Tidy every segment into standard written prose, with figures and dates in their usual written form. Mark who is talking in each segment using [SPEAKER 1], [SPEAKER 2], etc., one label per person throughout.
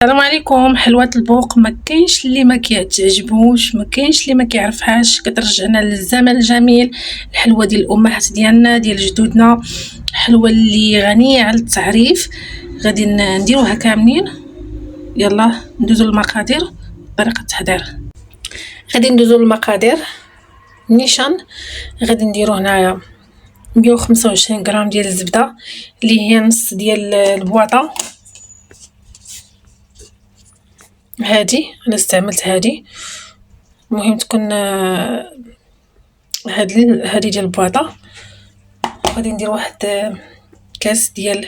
[SPEAKER 1] السلام عليكم. حلوة البوق ما كاينش اللي ما كيعجبوش، ما كاينش اللي ما كيعرفهاش، كترجعنا للزمن الجميل. الحلوه ديال الامهات ديالنا ديال جدودنا، حلوه اللي غنيه على التعريف. غادي نديروها كاملين. يلا ندوزو للمقادير. طريقه التحضير، غادي ندوزو للمقادير. النيشان غادي نديرو هنايا 125 غرام ديال الزبده اللي هي نص ديال البواطه. هادي انا استعملت هادي، المهم تكون هادي ديال البواطه. غادي ندير واحد كاس ديال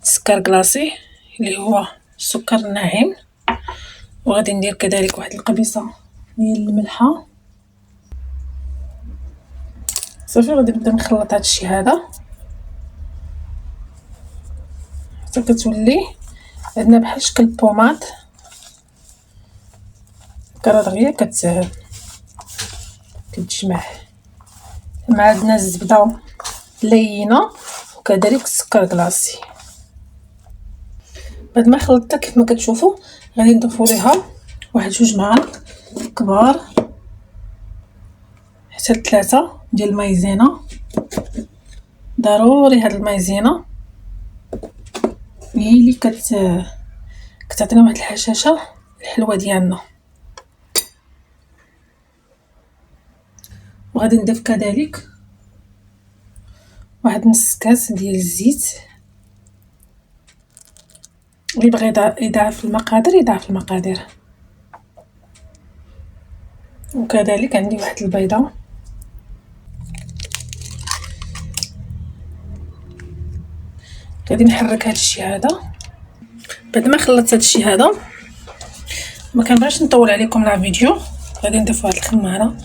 [SPEAKER 1] السكر كلاصي اللي هو السكر الناعم، وغادي ندير كذلك واحد القبيصه ديال الملحه. صافي غادي نبدا نخلط هذا الشيء هذا حتى كتولي عندنا بحال شكل بوماد دغيا كتجمع مع عندنا الزبده لينه وكذلك السكر كلاصي. بعد ما خلطتها كيف ما كتشوفوا غادي نضيفوا ليها واحد 2 معالق كبار حتى 3 ديال المايزينا. ضروري هاد المايزينا هي اللي كتعطينا واحد الحشاشه الحلوه ديالنا. وغادي نضيف كذلك واحد نص كاس ديال الزيت. اللي بغى يضاعف المقادير يضاعف المقادير. وكذلك عندي واحد البيضه. غادي نحرك هذا الشيء هذا. بعد ما خلطت هذا الشيء هذا ما كنبغيش نطول عليكم لا فيديو، غادي نضيف واحد الخماره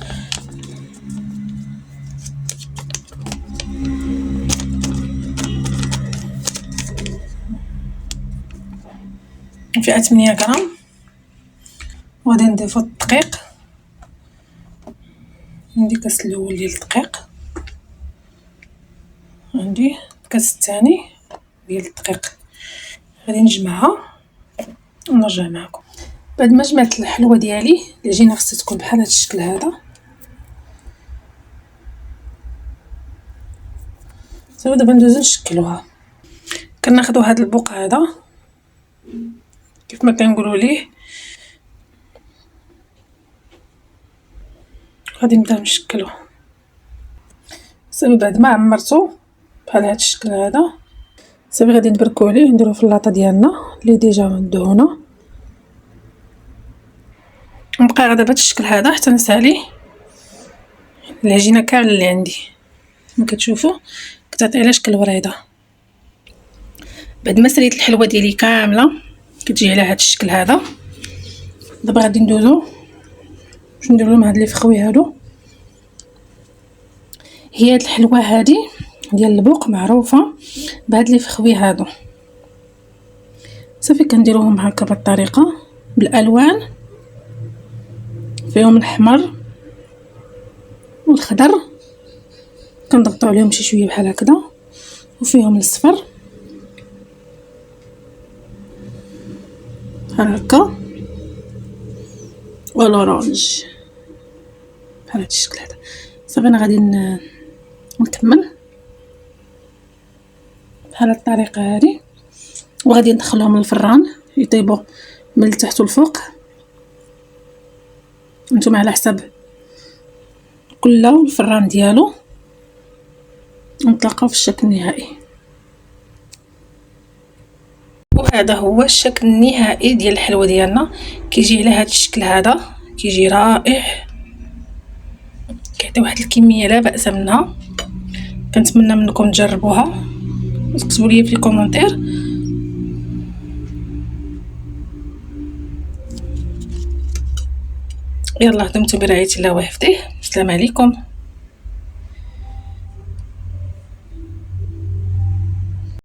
[SPEAKER 1] فيها 8 غرام. وغادي نضيف الدقيق، عندي كاس الاول ديال الدقيق، عندي الكاس الثاني ديال الدقيق. غادي نجمعها ونرجع معكم. بعد ما جمعت الحلوه ديالي العجينه خصها تكون بحال هذا الشكل هذا. صافي دابا ندوزو نشكلوها. كناخذوا هذا البوق هذا كيف ما كنقولوا ليه، غادي نبداو نشكلوه. صافي بعد ما عمرته بحال هذا الشكل هذا صافي غادي نبركو عليه نديروه في اللاطه ديالنا اللي ديجا مدهونه. نبقى غادا بهذا الشكل هذا حتى نسالي العجينه كامله اللي عندي. كما كتشوفوا كتعطي على شكل وريضه. بعد ما سريت الحلوه ديالي كامله كتجي على هذا الشكل هذا. دابا غادي ندوزو باش ندير لهم هاد لي فخوي هادو. هي هاد الحلوه هادي ديال البوق معروفه بهاد لي فخوي هادو. صافي كنديروهم هكا بالطريقه بالالوان، فيهم الاحمر والخضر كنضغطوا عليهم شي شويه بحال هكذا، وفيهم الصفر بحال هكا والاورانج بحال هذا الشكل هذا. صافي انا غادي نكمل بحال الطريقه هذه، وغادي ندخلهم للفران يطيبوا من التحت والفوق. نتوما على حسب كل الفران ديالو. نتلاقاو في الشكل النهائي. وهذا هو الشكل النهائي ديال الحلوه ديالنا. كيجي على هذا الشكل هذا، كيجي رائع، كيعطي واحد الكميه لا باس منها. كنتمنى منكم تجربوها وتكتبوا لي في الكومونتير. يلا دمتم برعايه الله وحفظه. السلام عليكم.